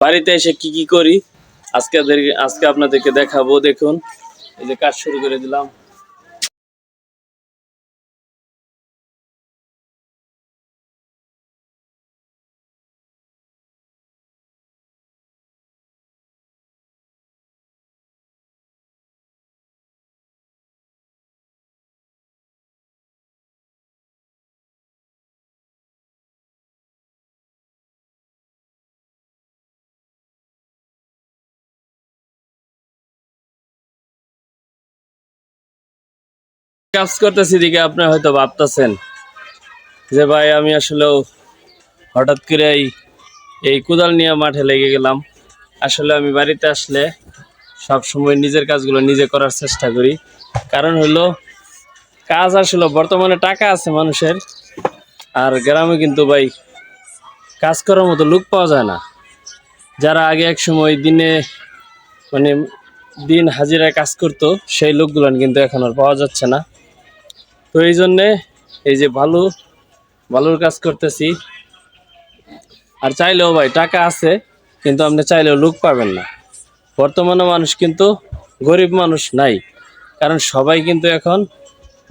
বাড়িতে এসে কি কি করি আজকে আপনাদেরকে দেখাবো। দেখুন, এই যে কাজ শুরু করে দিলাম। কাজ করতেছি দিকে আপনারা হয়তো ভাবতেছেন যে ভাই আমি আসলেও হঠাৎ করে এই কোদাল নিয়ে মাঠে লেগে গেলাম। আসলে আমি বাড়িতে আসলে সব সময় নিজের কাজগুলো নিজে করার চেষ্টা করি। কারণ হলো কাজ আসলে বর্তমানে টাকা আছে মানুষের, আর গ্রামে কিন্তু ভাই কাজ করার মতো লোক পাওয়া যায় না। যারা আগে এক সময় দিনে মানে দিন হাজিরায় কাজ করতো সেই লোকগুলো কিন্তু এখন আর পাওয়া যাচ্ছে না। তো এই জন্যে এই যে বালুর কাজ করতেছি। আর চাইলেও ভাই টাকা আছে, কিন্তু আপনি চাইলেও লোক পাবেন না। বর্তমানে মানুষ কিন্তু গরিব মানুষ নাই, কারণ সবাই কিন্তু এখন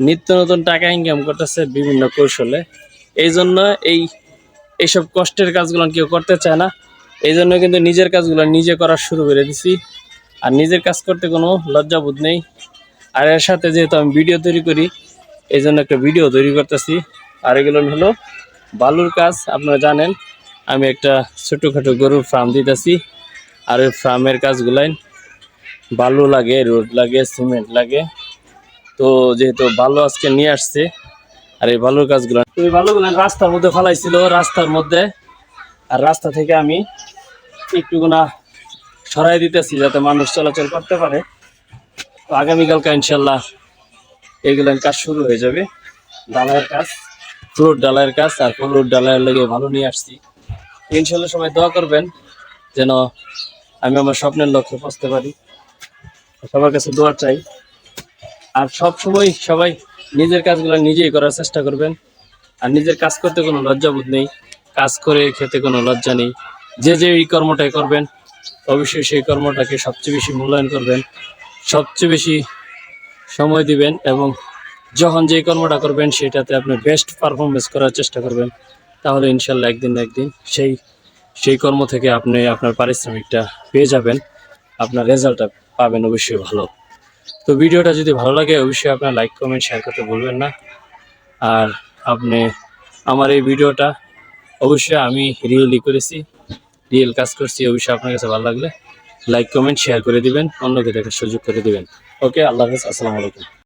নিত্য নতুন টাকা ইনকাম করতেছে বিভিন্ন কৌশলে। এই জন্য এইসব কষ্টের কাজগুলো কেউ করতে চায় না। এই জন্য কিন্তু নিজের কাজগুলো নিজে করা শুরু করে দিছি। আর নিজের কাজ করতে কোনো লজ্জাবোধ নেই। আর এর সাথে যেহেতু আমি ভিডিও তৈরি করি, এই জন্য একটা ভিডিও তৈরি করতেছি। আর এগুলো হলো বালুর কাজ। আপনারা জানেন আমি একটা ছোটোখাটো গরুর ফার্ম দিতেছি। আর ওই ফার্মের কাজগুলাই বালু লাগে, রোড লাগে, সিমেন্ট লাগে। তো যেহেতু বালু আজকে নিয়ে আসছে, আর এই বালুর কাজগুলো ওই বালুগুলো রাস্তার মধ্যে ফেলাইছিল, রাস্তার মধ্যে। আর রাস্তা থেকে আমি একটুকুনা সরাই দিতেছি যাতে মানুষ চলাচল করতে পারে। তো আগামীকালকে ইনশাল্লাহ এগুলো কাজ শুরু হয়ে যাবে। ডালাইয়ের কাজ, ফ্লোর ডালাইয়ের কাজ। আর ফ্লোর ডালাইয়ের লেগে ভালো নিয়ে আসছি। ইনশাল্লাহ সবাই দোয়া করবেন যেন আমি আমার স্বপ্নের লক্ষ্যে পৌঁছতে পারি। সবার কাছে দোয়া চাই। আর সব সময় সবাই নিজের কাজগুলো নিজেই করার চেষ্টা করবেন। আর নিজের কাজ করতে কোনো লজ্জাবোধ নেই, কাজ করে খেতে কোনো লজ্জা নেই। যে এই কর্মটাই করবেন অবশ্যই সেই কর্মটাকে সবচেয়ে বেশি মূল্যায়ন করবেন, সবচেয়ে বেশি সময় দিবেন, এবং যখন যে কর্মটা করবেন সেটাতে আপনি বেস্ট পারফরমেন্স করার চেষ্টা করবেন। তাহলে ইনশাল্লাহ একদিন না একদিন সেই কর্ম থেকে আপনি আপনার পারিশ্রমিকটা পেয়ে যাবেন, আপনার রেজাল্টটা পাবেন অবশ্যই ভালো। তো ভিডিওটা যদি ভালো লাগে অবশ্যই আপনার লাইক কমেন্ট শেয়ার করতে ভুলবেন না। আর আপনি আমার এই ভিডিওটা অবশ্যই আমি রিয়েলি করেছি, রিয়েল কাজ করছি, অবশ্যই আপনার কাছে ভালো লাগলে লাইক কমেন্ট শেয়ার করে দিবেন, অন্যকে দেখার সুযোগ করে দিবেন। ওকে, আল্লাহ হাফেজ, আসসালামু আলাইকুম।